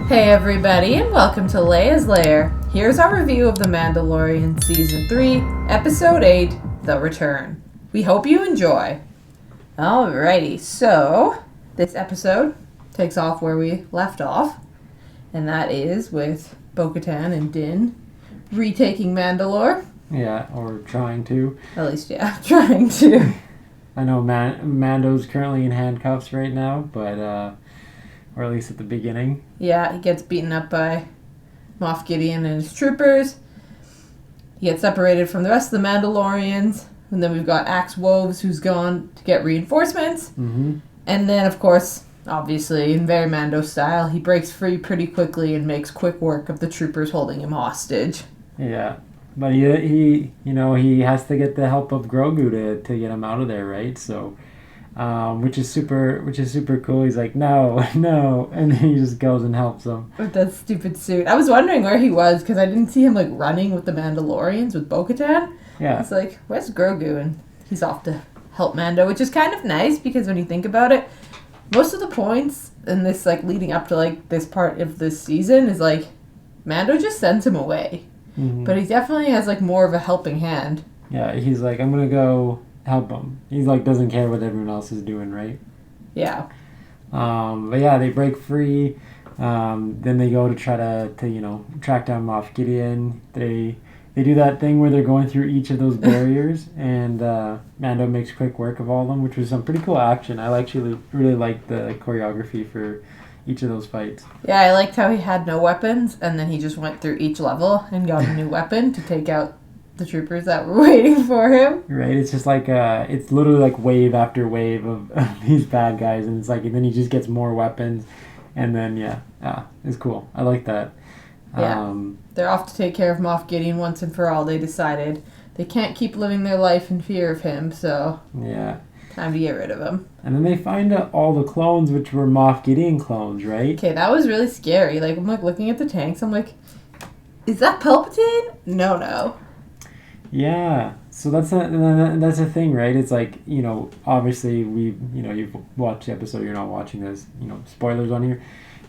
Hey everybody, and welcome to Leia's Lair. Here's our review of The Mandalorian Season 3, Episode 8, The Return. We hope you enjoy. Alrighty, so this episode takes off where we left off, and that is with Bo-Katan and Din retaking Mandalore. Yeah, or trying to. At least, yeah, trying to. I know Mando's currently in handcuffs right now, but, or at least at the beginning. Yeah, he gets beaten up by Moff Gideon and his troopers. He gets separated from the rest of the Mandalorians. And then we've got Axe Woves, who's gone to get reinforcements. Mm-hmm. And then, of course, obviously, in very Mando style, he breaks free pretty quickly and makes quick work of the troopers holding him hostage. Yeah, but he has to get the help of GROGU to get him out of there, right? So, which is super cool. He's like, no, and then he just goes and helps him with that stupid suit. I was wondering where he was because I didn't see him like running with the Mandalorians with Bo-Katan. Yeah, it's like, where's GROGU? And he's off to help Mando, which is kind of nice because when you think about it, most of the points in this like leading up to like this part of this season is like Mando just sends him away. Mm-hmm. But he definitely has like more of a helping hand. Yeah, he's like, I'm gonna go help him. He's like doesn't care what everyone else is doing, right? Yeah. But yeah, they break free. Then they go to try to track down Moff Gideon. They do that thing where they're going through each of those barriers, and Mando makes quick work of all of them, which was some pretty cool action. I actually really liked the choreography for each of those fights. Yeah, I liked how he had no weapons, and then he just went through each level and got a new weapon to take out the troopers that were waiting for him. Right, it's just like, it's literally like wave after wave of these bad guys, and it's like, and then he just gets more weapons, and then, it's cool. I like that. Yeah, they're off to take care of Moff Gideon once and for all. They decided they can't keep living their life in fear of him, so yeah, time to get rid of him. And then they find out all the clones, which were Moff Gideon clones, right? Okay, that was really scary. Like, I'm like looking at the tanks, I'm like, is that Palpatine? No. Yeah, so that's a thing, right? It's like, obviously you've watched the episode, you're not watching this, spoilers on here.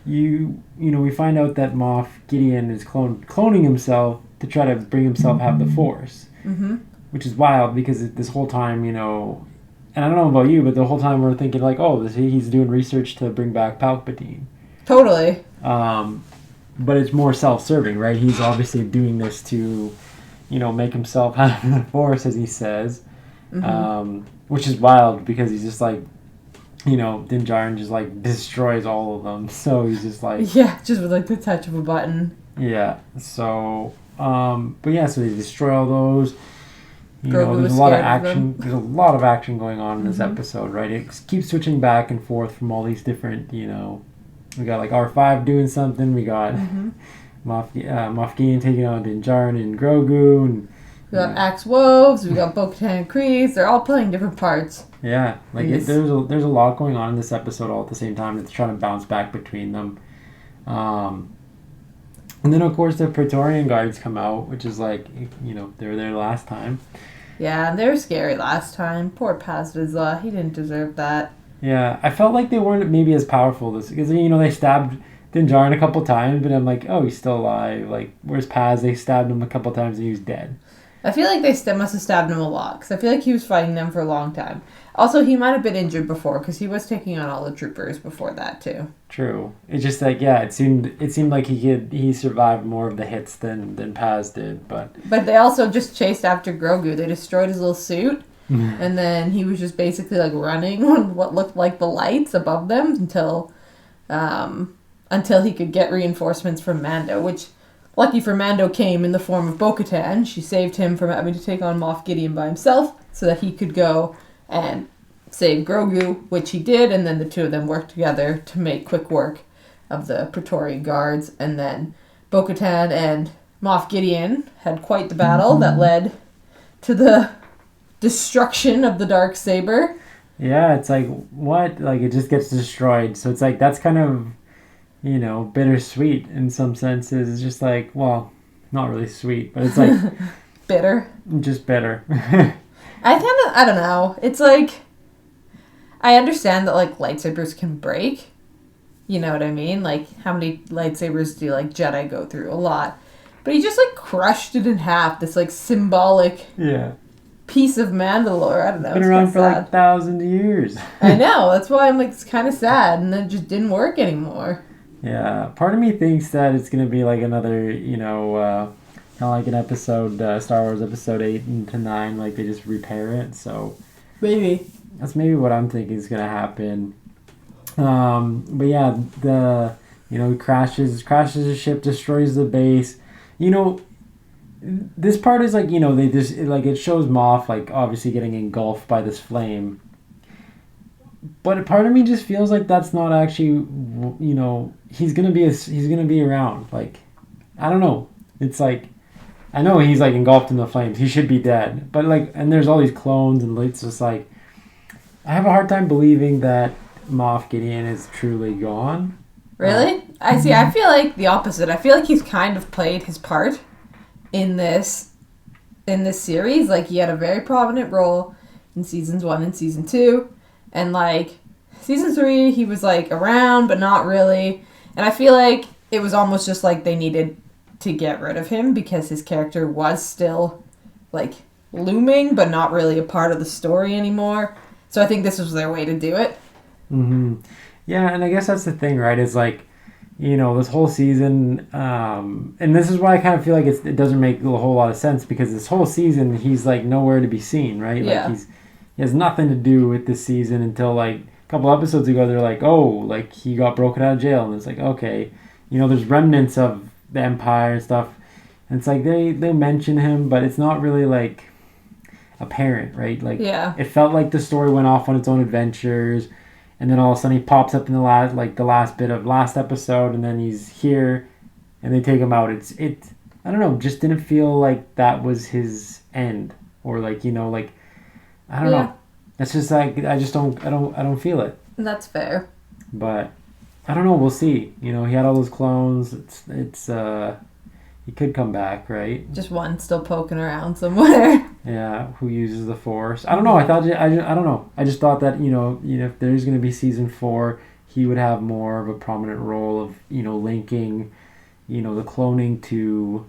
We find out that Moff Gideon is cloning himself to try to bring himself have the Force, mm-hmm. which is wild because this whole time, and I don't know about you, but the whole time we're thinking like, oh, he's doing research to bring back Palpatine. Totally. But it's more self-serving, right? He's obviously doing this to, make himself have the Force, as he says, mm-hmm. Which is wild because he's just like, Din Djarin just like destroys all of them. So he's just like, yeah, just with like the touch of a button. Yeah. So, but yeah, so they destroy all those. There's a lot of action. There's a lot of action going on in this mm-hmm. episode, right? It keeps switching back and forth from all these different, we got like R5 doing something. We got mm-hmm. Moff Gideon taking on Din Djarin and GROGU, and we got Axe Woves. We got Bo-Katan and Kryze. They're all playing different parts. Yeah, like there's a lot going on in this episode all at the same time. It's trying to bounce back between them. And then, of course, the Praetorian Guards come out, which is like, they were there last time. Yeah, they were scary last time. Poor Paz Vizsla. He didn't deserve that. Yeah, I felt like they weren't maybe as powerful because, they stabbed Din Djarin a couple times, but I'm like, oh, he's still alive. Like, where's Paz? They stabbed him a couple times and he was dead. I feel like they must have stabbed him a lot because I feel like he was fighting them for a long time. Also, he might have been injured before because he was taking on all the troopers before that too. True. It's just like, yeah, it seemed like he survived more of the hits than Paz did, but they also just chased after GROGU. They destroyed his little suit, and then he was just basically like running on what looked like the lights above them until he could get reinforcements from Mando, which. Lucky for Mando came in the form of Bo-Katan. She saved him from having to take on Moff Gideon by himself so that he could go and save GROGU, which he did, and then the two of them worked together to make quick work of the Praetorian Guards. And then Bo-Katan and Moff Gideon had quite the battle that led to the destruction of the Darksaber. Yeah, it's like, what? Like, it just gets destroyed. So it's like, that's kind of... bittersweet in some senses. It's just like, well, not really sweet, but it's like... bitter. Just bitter. I don't know. It's like, I understand that, like, lightsabers can break, You know what I mean? Like, how many lightsabers do, like, Jedi go through? A lot. But he just, like, crushed it in half. This, like, symbolic piece of Mandalore. I don't know. It's been around for, like, 1,000 years. I know. That's why I'm, like, it's kind of sad. And it just didn't work anymore. Yeah. Part of me thinks that it's going to be, like, another, you know, kind of like an episode, Star Wars Episode 8 to 9. Like, they just repair it. So maybe. That's maybe what I'm thinking is going to happen. But yeah, he crashes his ship, destroys the base. You know, this part is like, you know, it shows Moff, like, obviously getting engulfed by this flame. But part of me just feels like that's not actually, you know, he's gonna be around. Like, I don't know. It's like, I know he's like engulfed in the flames. He should be dead. But like, and there's all these clones, and it's just like, I have a hard time believing that Moff Gideon is truly gone. Really? I feel like the opposite. I feel like he's kind of played his part in this series. Like, he had a very prominent role in seasons 1 and season 2. And like season 3, he was like around, but not really. And I feel like it was almost just like they needed to get rid of him because his character was still like looming, but not really a part of the story anymore. So I think this was their way to do it. Mm-hmm. Yeah, and I guess that's the thing, right? Is like, you know, this whole season, and this is why I kind of feel like it doesn't make a whole lot of sense, because this whole season he's like nowhere to be seen, right? Yeah. Like he has nothing to do with this season until like a couple episodes ago. They're like, oh, like he got broken out of jail, and it's like, okay, you know, there's remnants of the Empire and stuff, and it's like they mention him, but it's not really like apparent, right? Like, yeah. It felt like the story went off on its own adventures. And then all of a sudden he pops up in the last bit of last episode, and then he's here, and they take him out. It I don't know, just didn't feel like that was his end, or like, you know, like, I don't know. It's just like I don't feel it. That's fair. But I don't know. We'll see. You know, he had all those clones. It's he could come back, right? Just one still poking around somewhere. Yeah, who uses the Force? I don't know. I don't know. I just thought that, you know, if there's going to be season 4, he would have more of a prominent role of, you know, linking, you know, the cloning to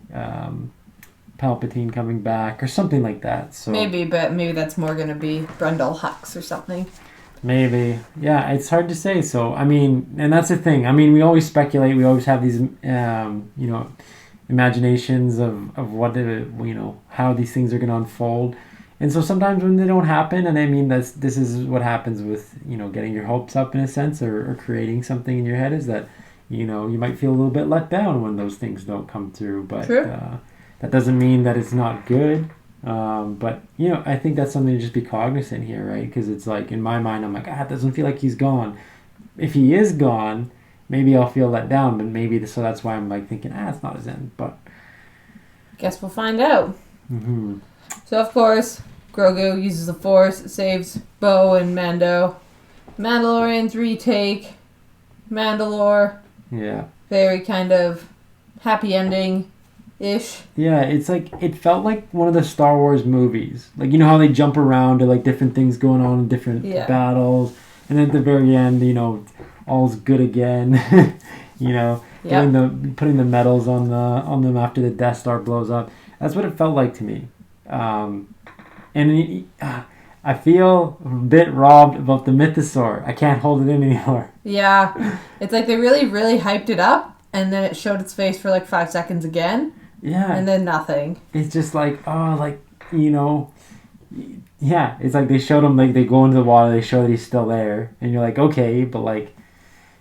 Palpatine coming back or something like that. So maybe that's more going to be Brundle Hux or something. Maybe. Yeah, it's hard to say. So, I mean, and that's the thing. I mean, we always speculate. We always have these, you know, imaginations of what, you know, how these things are going to unfold. And so sometimes when they don't happen, and I mean, this is what happens with, you know, getting your hopes up in a sense, or creating something in your head, is that, you know, you might feel a little bit let down when those things don't come through. But that doesn't mean that it's not good. But, you know, I think that's something to just be cognizant here, right? Because it's like, in my mind, I'm like, it doesn't feel like he's gone. If he is gone, maybe I'll feel let down, but so that's why I'm like thinking, it's not his end. But guess we'll find out. Mm-hmm. So, of course, Grogu uses the Force, saves Bo and Mando. Mandalorians retake Mandalore. Yeah. Very kind of happy ending-ish. Yeah, it's like, it felt like one of the Star Wars movies. Like, you know how they jump around to like different things going on in different battles, and then at the very end, you know, all's good again. You know, putting the medals on them after the Death Star blows up. That's what it felt like to me. And I feel a bit robbed about the Mythosaur. I can't hold it in anymore. Yeah. It's like they really, really hyped it up, and then it showed its face for like 5 seconds again. Yeah. And then nothing. It's just like, you know, yeah. It's like they showed him, like they go into the water, they show that he's still there, and you're like, okay, but like,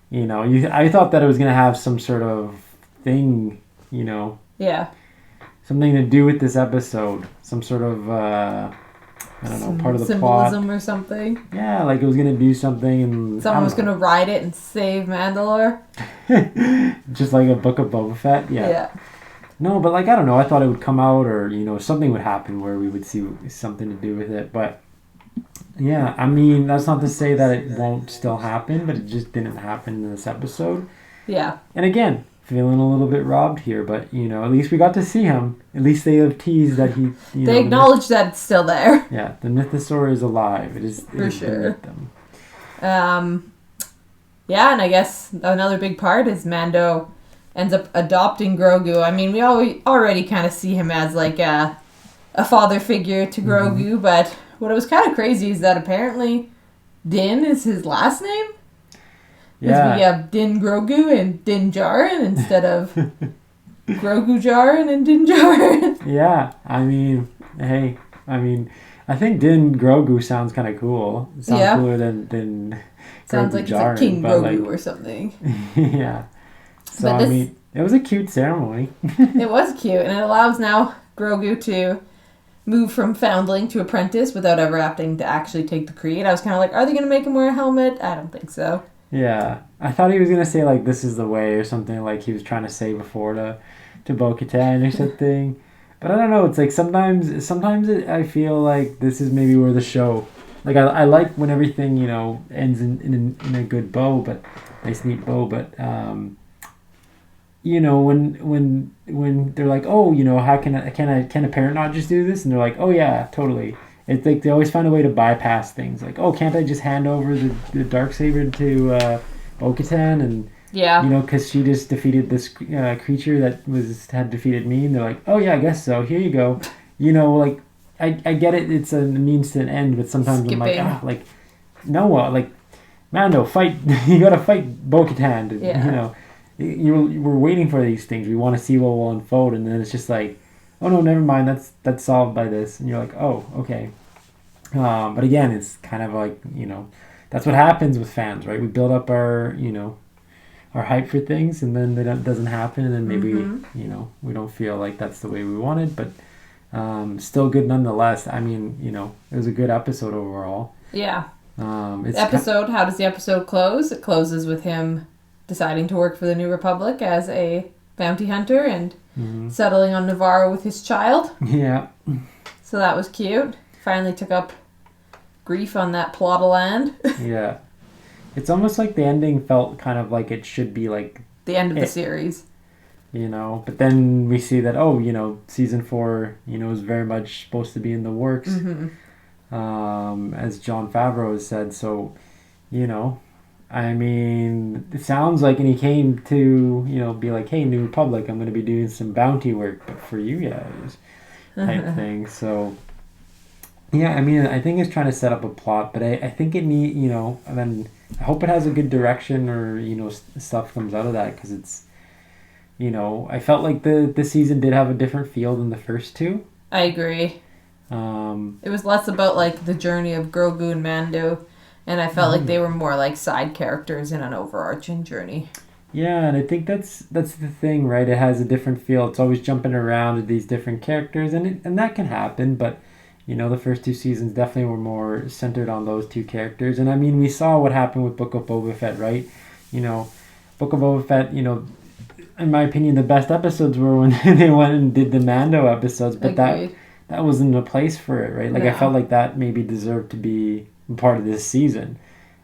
you know, I thought that it was going to have some sort of thing, you know. Yeah. Something to do with this episode. Some sort of, I don't know, part of the symbolism plot. Or something. Yeah, like it was going to do something. And someone was going to ride it and save Mandalore. Just like a Book of Boba Fett? Yeah. No, but like, I don't know. I thought it would come out, or, you know, something would happen where we would see something to do with it. But yeah, I mean, that's not to say that it won't still happen, but it just didn't happen in this episode. Yeah. And again, feeling a little bit robbed here, but, you know, at least we got to see him. At least they have teased that he, they acknowledge that it's still there. Yeah, the Mythosaur is alive. It is for sure. them. Yeah, and I guess another big part is Mando ends up adopting Grogu. I mean, we already kind of see him as like a father figure to Grogu, but what was kind of crazy is that apparently Din is his last name. Because we have Din Grogu and Din Djarin instead of Grogu Djarin and Din Djarin. Yeah, I mean, hey, I think Din Grogu sounds kind of cool. It sounds cooler than sounds Grogu like Djarin, it's like King Grogu like, or something. Yeah. So, I mean, it was a cute ceremony. It was cute, and it allows now Grogu to move from foundling to apprentice without ever having to actually take the creed. I was kind of like, are they going to make him wear a helmet? I don't think so. Yeah. I thought he was going to say, like, this is the way or something like he was trying to say before to Bo-Katan or something. But I don't know. It's like sometimes I feel like this is maybe where the show... Like, I like when everything, you know, ends in a good bow, but... Nice, neat bow, but... you know, when they're like, oh, you know, how can a parent not just do this? And they're like, oh yeah, totally. It's like they always find a way to bypass things. Like, oh, can't I just hand over the Darksaber to Bo-Katan? And yeah, you know, because she just defeated this creature that had defeated me. And they're like, oh yeah, I guess so. Here you go. You know, like I get it. It's a means to an end, but sometimes I'm like, no, like Mando, fight. You gotta fight Bo-Katan. Yeah. You know. We're waiting for these things. We want to see what will unfold, and then it's just like, oh no, never mind. That's solved by this, and you're like, oh, okay. But again, it's kind of like, you know, that's what happens with fans, right? We build up our, you know, our hype for things, and then it doesn't happen, and then maybe you know, we don't feel like that's the way we wanted, but still good nonetheless. I mean, you know, it was a good episode overall. Yeah. How does the episode close? It closes with him deciding to work for the New Republic as a bounty hunter and settling on Navarro with his child. Yeah. So that was cute. Finally took up grief on that plot of land. Yeah. It's almost like the ending felt kind of like it should be like... the end of the series. You know, but then we see that, oh, you know, season 4, you know, is very much supposed to be in the works. As Jon Favreau has said. So, you know... I mean, it sounds like, and he came to, you know, be like, hey, New Republic, I'm going to be doing some bounty work, but for you guys, type thing. So, yeah, I mean, I think it's trying to set up a plot, but I think it need, you know, and then I hope it has a good direction or, you know, stuff comes out of that, because it's, you know, I felt like the season did have a different feel than the first two. I agree. It was less about, like, the journey of Grogu and Mando. And I felt like they were more like side characters in an overarching journey. Yeah, and I think that's the thing, right? It has a different feel. It's always jumping around with these different characters, and that can happen. But you know, the first two seasons definitely were more centered on those two characters. And I mean, we saw what happened with Book of Boba Fett, right? You know, Book of Boba Fett. You know, in my opinion, the best episodes were when they went and did the Mando episodes. But Agreed. that wasn't a place for it, right? Like, no. I felt like that maybe deserved to be part of this season.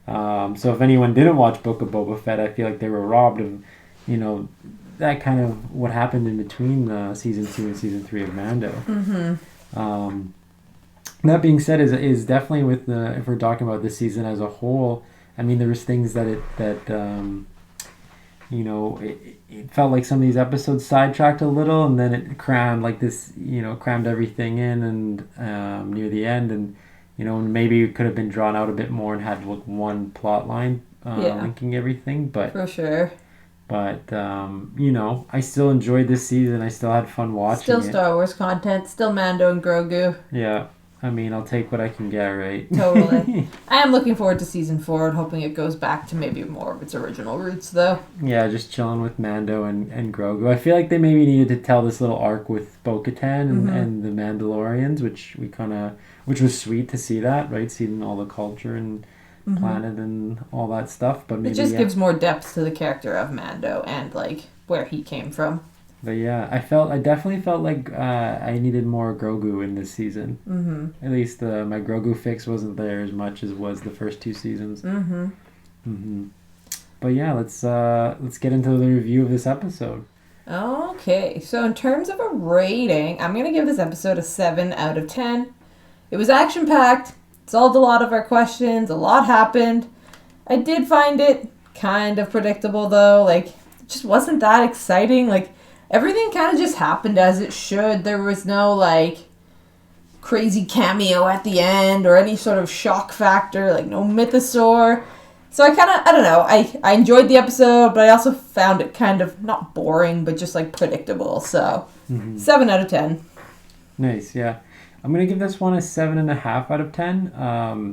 So if anyone didn't watch Book of Boba Fett, I feel like they were robbed of, you know, that kind of what happened in between season 2 and season 3 of Mando. That being said, is definitely with if we're talking about this season as a whole, I mean, there was things that you know, it felt like some of these episodes sidetracked a little, and then it crammed like this, you know, crammed everything in, and near the end, and you know, maybe it could have been drawn out a bit more and had like one plot line linking everything. But for sure. But you know, I still enjoyed this season. I still had fun watching. Still Star Wars content. Still Mando and Grogu. Yeah, I mean, I'll take what I can get, right? Totally. I am looking forward to season 4 and hoping it goes back to maybe more of its original roots, though. Yeah, just chilling with Mando and Grogu. I feel like they maybe needed to tell this little arc with Bo-Katan and the Mandalorians, which was sweet to see that, right? Seeing all the culture and planet and all that stuff. But maybe, it just gives more depth to the character of Mando and like where he came from. But yeah, I definitely felt like I needed more Grogu in this season. At least my Grogu fix wasn't there as much as was the first two seasons. But yeah, let's get into the review of this episode. Okay, so in terms of a rating, I'm gonna give this episode a 7 out of 10. It was action-packed, solved a lot of our questions, a lot happened. I did find it kind of predictable, though. Like, it just wasn't that exciting. Like, everything kind of just happened as it should. There was no, like, crazy cameo at the end or any sort of shock factor, like no mythosaur. So I don't know, I enjoyed the episode, but I also found it kind of not boring, but just like predictable. So 7 out of 10. Nice, yeah. I'm going to give this one a 7.5 out of 10. A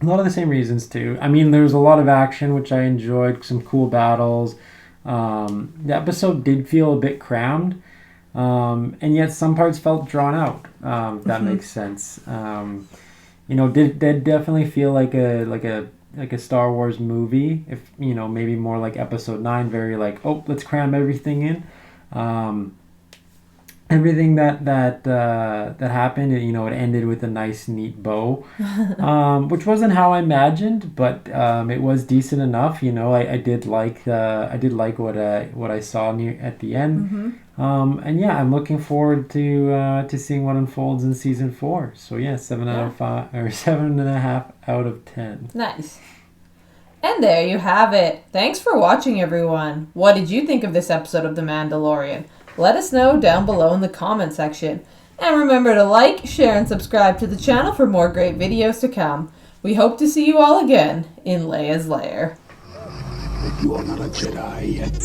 lot of the same reasons too. I mean, there's a lot of action, which I enjoyed, some cool battles. The episode did feel a bit crammed. And yet some parts felt drawn out, if that makes sense. Did definitely feel like a Star Wars movie, if, maybe more like episode 9, very like, oh, let's cram everything in. Everything that happened, it ended with a nice, neat bow, which wasn't how I imagined, but it was decent enough. I did like what I saw at the end, and yeah, I'm looking forward to seeing what unfolds in season 4. So yeah, 7 out of 5 or 7.5 out of 10. Nice. And there you have it. Thanks for watching, everyone. What did you think of this episode of The Mandalorian? Let us know down below in the comment section. And remember to like, share, and subscribe to the channel for more great videos to come. We hope to see you all again in Leia's Lair. You are not a Jedi yet.